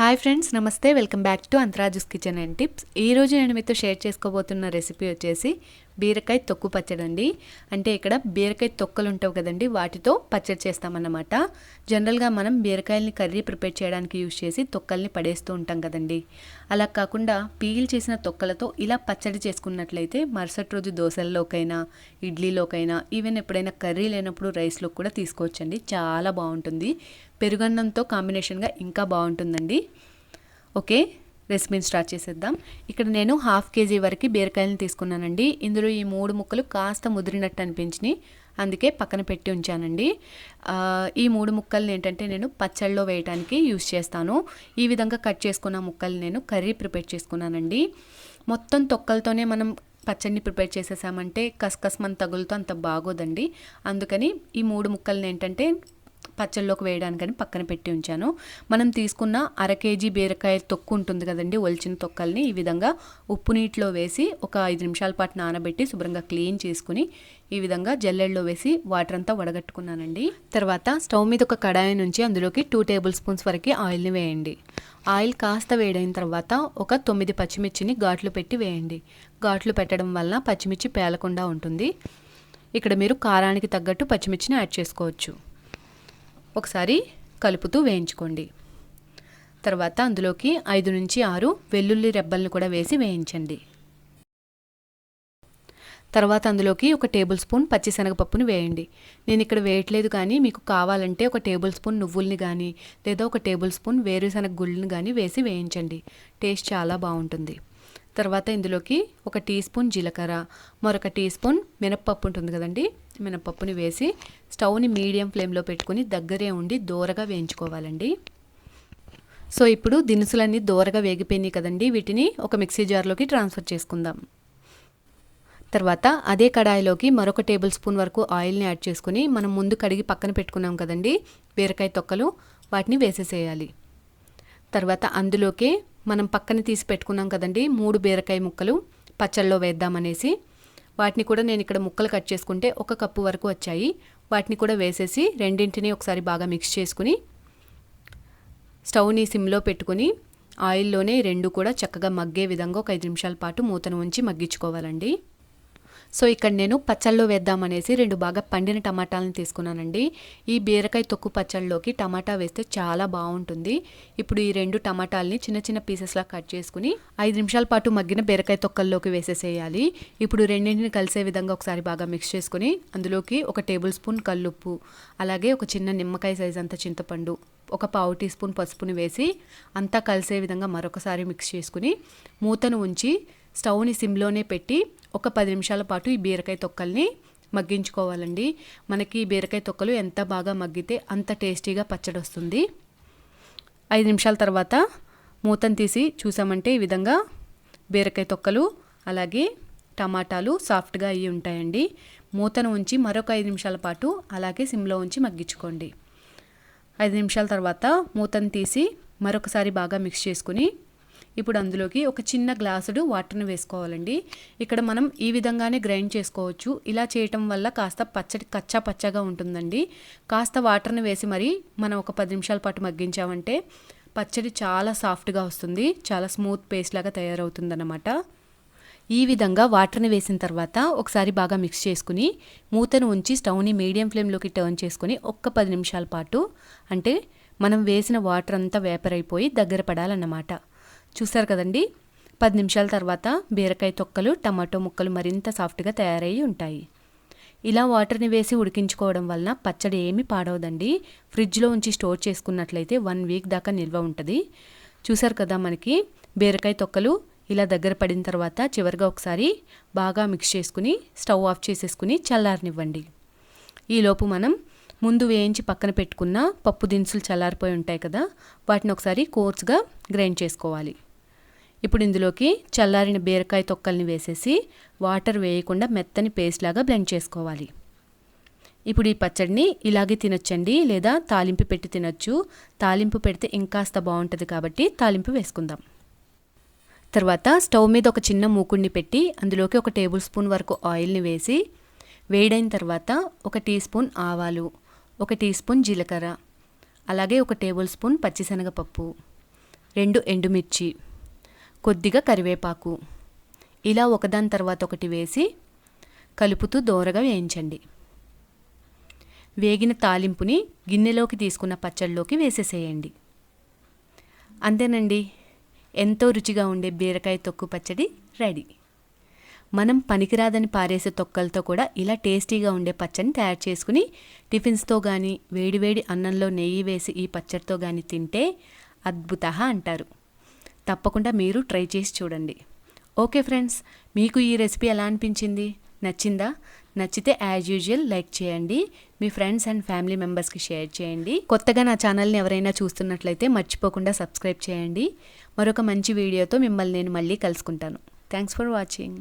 Hi friends, నమస్తే. Welcome back to అంతరాజుస్ kitchen and tips. ఈరోజు నేను మీతో షేర్ చేసుకోబోతున్న రెసిపీ వచ్చేసి బీరకాయ తొక్కు పచ్చడి అండి. అంటే ఇక్కడ బీరకాయ తొక్కలు ఉంటావు కదండి, వాటితో పచ్చడి చేస్తామన్నమాట. జనరల్గా మనం బీరకాయల్ని కర్రీ ప్రిపేర్ చేయడానికి యూజ్ చేసి తొక్కల్ని పడేస్తూ ఉంటాం కదండి. అలా కాకుండా పీల్ చేసిన తొక్కలతో ఇలా పచ్చడి చేసుకున్నట్లయితే మరుసటి రోజు దోశల్లోకైనా, ఇడ్లీలోకైనా, ఈవెన్ ఎప్పుడైనా కర్రీ లేనప్పుడు రైస్లో కూడా తీసుకోవచ్చండి. చాలా బాగుంటుంది. పెరుగన్నంతో కాంబినేషన్గా ఇంకా బాగుంటుందండి. ఓకే, రెసిపీని స్టార్ట్ చేసేద్దాం. ఇక్కడ నేను 1/2 kg వరకు బీరకాయలను తీసుకున్నానండి. ఇందులో ఈ 3 ముక్కలు కాస్త ముదిరినట్టు అనిపించినాయి, అందుకే పక్కన పెట్టి ఉంచానండి. ఈ 3 ముక్కల్ని ఏంటంటే నేను పచ్చళ్ళలో వేయడానికి యూజ్ చేస్తాను. ఈ విధంగా కట్ చేసుకున్న ముక్కలు నేను కర్రీ ప్రిపేర్ చేసుకున్నానండి. మొత్తం తొక్కలతోనే మనం పచ్చడిని ప్రిపేర్ చేసేసామంటే కసకసమని తగులుతో అంత బాగోదండి. అందుకని ఈ 3 ముక్కల్ని ఏంటంటే పచ్చళ్ళలోకి వేయడానికని పక్కన పెట్టి ఉంచాను. మనం తీసుకున్న 1/2 kg బీరకాయ తొక్కు ఉంటుంది కదండి, ఒలిచిన తొక్కల్ని ఈ విధంగా ఉప్పు నీటిలో వేసి ఒక 5 నిమిషాల పాటు నానబెట్టి శుభ్రంగా క్లీన్ చేసుకుని ఈ విధంగా జల్లెడలో వేసి వాటర్ అంతా వడగట్టుకున్నానండి. తర్వాత స్టవ్ మీద ఒక కడాయి నుంచి అందులోకి 2 టేబుల్ స్పూన్స్ వరకు ఆయిల్ని వేయండి. ఆయిల్ కాస్త వేడైన తర్వాత ఒక 9 పచ్చిమిర్చిని ఘాట్లు పెట్టి వేయండి. ఘాట్లు పెట్టడం వల్ల పచ్చిమిర్చి పేలకుండా ఉంటుంది. ఇక్కడ మీరు కారానికి తగ్గట్టు పచ్చిమిర్చిని యాడ్ చేసుకోవచ్చు. ఒకసారి కలుపుతూ వేయించుకోండి. తర్వాత అందులోకి 5 నుంచి 6 వెల్లుల్లి రెబ్బలను కూడా వేసి వేయించండి. తర్వాత అందులోకి 1 టేబుల్ స్పూన్ పచ్చిశనగపప్పుని వేయండి. నేను ఇక్కడ వేయట్లేదు, కానీ మీకు కావాలంటే 1 టేబుల్ స్పూన్ నువ్వుల్ని కానీ లేదా 1 టేబుల్ స్పూన్ వేరుశనగ గుళ్ళని కానీ వేసి వేయించండి. టేస్ట్ చాలా బాగుంటుంది. తర్వాత ఇందులోకి 1 టీ స్పూన్ జీలకర్ర, మరొక టీ స్పూన్ మినప్పప్పు ఉంటుంది కదండి, మినప్పప్పుని వేసి స్టవ్ని మీడియం ఫ్లేమ్లో పెట్టుకుని దగ్గరే ఉండి దోరగా వేయించుకోవాలండి. సో ఇప్పుడు దినుసులన్నీ దోరగా వేగిపోయినాయి కదండి, వీటిని ఒక మిక్సీ జార్లోకి ట్రాన్స్ఫర్ చేసుకుందాం. తర్వాత అదే కడాయిలోకి మరొక టేబుల్ స్పూన్ వరకు ఆయిల్ని యాడ్ చేసుకుని మనం ముందు కడిగి పక్కన పెట్టుకున్నాం కదండి బీరకాయ తొక్కలు, వాటిని వేసేసేయాలి. తర్వాత అందులోకే మనం పక్కన తీసి పెట్టుకున్నాం కదండి 3 బీరకాయ ముక్కలు పచ్చళ్ళలో వేద్దామనేసి, వాటిని కూడా నేను ఇక్కడ ముక్కలు కట్ చేసుకుంటే 1 కప్పు వరకు వచ్చాయి. వాటిని కూడా వేసేసి రెండింటిని ఒకసారి బాగా మిక్స్ చేసుకుని స్టవ్ని సిమ్లో పెట్టుకుని ఆయిల్లోనే 2 కూడా చక్కగా మగ్గే విధంగా ఒక 5 నిమిషాల పాటు మూతను ఉంచి మగ్గించుకోవాలండి. సో ఇక్కడ నేను పచ్చళ్ళలో వేద్దామనేసి 2 బాగా పండిన టమాటాలను తీసుకున్నానండి. ఈ బీరకాయ తొక్కు పచ్చళ్ళలోకి టమాటా వేస్తే చాలా బాగుంటుంది. ఇప్పుడు ఈ 2 టమాటాలని చిన్న చిన్న పీసెస్లా కట్ చేసుకుని 5 నిమిషాల పాటు మగ్గిన బీరకాయ తొక్కల్లోకి వేసేసేయాలి. ఇప్పుడు రెండింటిని కలిసే విధంగా ఒకసారి బాగా మిక్స్ చేసుకుని అందులోకి 1 టేబుల్ స్పూన్ కల్లుప్పు, అలాగే ఒక చిన్న నిమ్మకాయ సైజ్ అంత చింతపండు, 1 పావు టీ స్పూన్ పసుపుని వేసి అంతా కలిసే విధంగా మరొకసారి మిక్స్ చేసుకుని మూతను ఉంచి స్టవ్ని సిమ్లోనే పెట్టి ఒక 10 నిమిషాల పాటు ఈ బీరకాయ తొక్కల్ని మగ్గించుకోవాలండి. మనకి ఈ బీరకాయ తొక్కలు ఎంత బాగా మగ్గితే అంత టేస్టీగా పచ్చడి వస్తుంది. 5 నిమిషాల తర్వాత మూతను తీసి చూసామంటే ఈ విధంగా బీరకాయ తొక్కలు అలాగే టమాటాలు సాఫ్ట్గా అయ్యి ఉంటాయండి. మూతను ఉంచి మరొక 5 నిమిషాల పాటు అలాగే సిమ్లో ఉంచి మగ్గించుకోండి. 5 నిమిషాల తర్వాత మూతను తీసి మరొకసారి బాగా మిక్స్ చేసుకుని ఇప్పుడు అందులోకి ఒక చిన్న గ్లాసుడు వాటర్ని వేసుకోవాలండి. ఇక్కడ మనం ఈ విధంగానే గ్రైండ్ చేసుకోవచ్చు. ఇలా చేయటం వల్ల కాస్త పచ్చడి కచ్చా పచ్చగా ఉంటుందండి. కాస్త వాటర్ని వేసి మరి మనం ఒక 10 నిమిషాల పాటు మగ్గించామంటే పచ్చడి చాలా సాఫ్ట్గా వస్తుంది, చాలా స్మూత్ పేస్ట్ లాగా తయారవుతుందన్నమాట. ఈ విధంగా వాటర్ని వేసిన తర్వాత ఒకసారి బాగా మిక్స్ చేసుకుని మూతను ఉంచి స్టవ్ని మీడియం ఫ్లేమ్లోకి టర్న్ చేసుకుని ఒక్క 10 నిమిషాల పాటు, అంటే మనం వేసిన వాటర్ అంతా వేపర్ అయిపోయి దగ్గర పడాలన్నమాట. చూసారు కదండి, 10 నిమిషాల తర్వాత బీరకాయ తొక్కలు టమాటో ముక్కలు మరింత సాఫ్ట్గా తయారయ్యి ఉంటాయి. ఇలా వాటర్ని వేసి ఉడికించుకోవడం వలన పచ్చడి ఏమీ పాడవదండి. ఫ్రిడ్జ్లో ఉంచి స్టోర్ చేసుకున్నట్లయితే 1 వీక్ దాకా నిల్వ ఉంటుంది. చూసారు కదా, మనకి బీరకాయ తొక్కలు ఇలా దగ్గర పడిన తర్వాత చివరిగా ఒకసారి బాగా మిక్స్ చేసుకుని స్టవ్ ఆఫ్ చేసేసుకుని చల్లారనివ్వండి. ఈలోపు మనం ముందు వేయించి పక్కన పెట్టుకున్న పప్పు దినుసులు చల్లారిపోయి ఉంటాయి కదా, వాటిని ఒకసారి కోర్స్గా గ్రైండ్ చేసుకోవాలి. ఇప్పుడు ఇందులోకి చల్లారిన బీరకాయ తొక్కల్ని వేసేసి వాటర్ వేయకుండా మెత్తని పేస్ట్ లాగా బ్లెండ్ చేసుకోవాలి. ఇప్పుడు ఈ పచ్చడిని ఇలాగే తినొచ్చండి, లేదా తాలింపు పెట్టి తినొచ్చు. తాలింపు పెడితే ఇంకాస్త బాగుంటుంది కాబట్టి తాలింపు వేసుకుందాం. తర్వాత స్టవ్ మీద ఒక చిన్న మూకుడిని పెట్టి అందులోకి 1 టేబుల్ స్పూన్ వరకు ఆయిల్ని వేసి వేడైన తర్వాత 1 టీ స్పూన్ ఆవాలు, 1 టీ స్పూన్ జీలకర్ర, అలాగే 1 టేబుల్ స్పూన్ పచ్చిశనగపప్పు, 2 ఎండుమిర్చి, కొద్దిగా కరివేపాకు ఇలా ఒకదాని తర్వాత ఒకటి వేసి కలుపుతూ దోరగా వేయించండి. వేగిన తాలింపుని గిన్నెలోకి తీసుకున్న పచ్చళ్ళలోకి వేసేసేయండి. అంతేనండి, ఎంతో రుచిగా ఉండే బీరకాయ తొక్కు పచ్చడి రెడీ. మనం పనికిరాదని పారేసే తొక్కలతో కూడా ఇలా టేస్టీగా ఉండే పచ్చడిని తయారు చేసుకుని టిఫిన్స్తో కానీ వేడివేడి అన్నంలో నెయ్యి వేసి ఈ పచ్చడితో కానీ తింటే అద్భుతః అంటారు. తప్పకుండా మీరు ట్రై చేసి చూడండి. ఓకే ఫ్రెండ్స్, మీకు ఈ రెసిపీ ఎలా అనిపించింది? నచ్చిందా? నచ్చితే యాజ్ యూజువల్ లైక్ చేయండి, మీ ఫ్రెండ్స్ అండ్ ఫ్యామిలీ మెంబర్స్కి షేర్ చేయండి. కొత్తగా నా ఛానల్ని ఎవరైనా చూస్తున్నట్లయితే మర్చిపోకుండా సబ్స్క్రైబ్ చేయండి. మరొక మంచి వీడియోతో మిమ్మల్ని నేను మళ్ళీ కలుసుకుంటాను. Thanks for watching.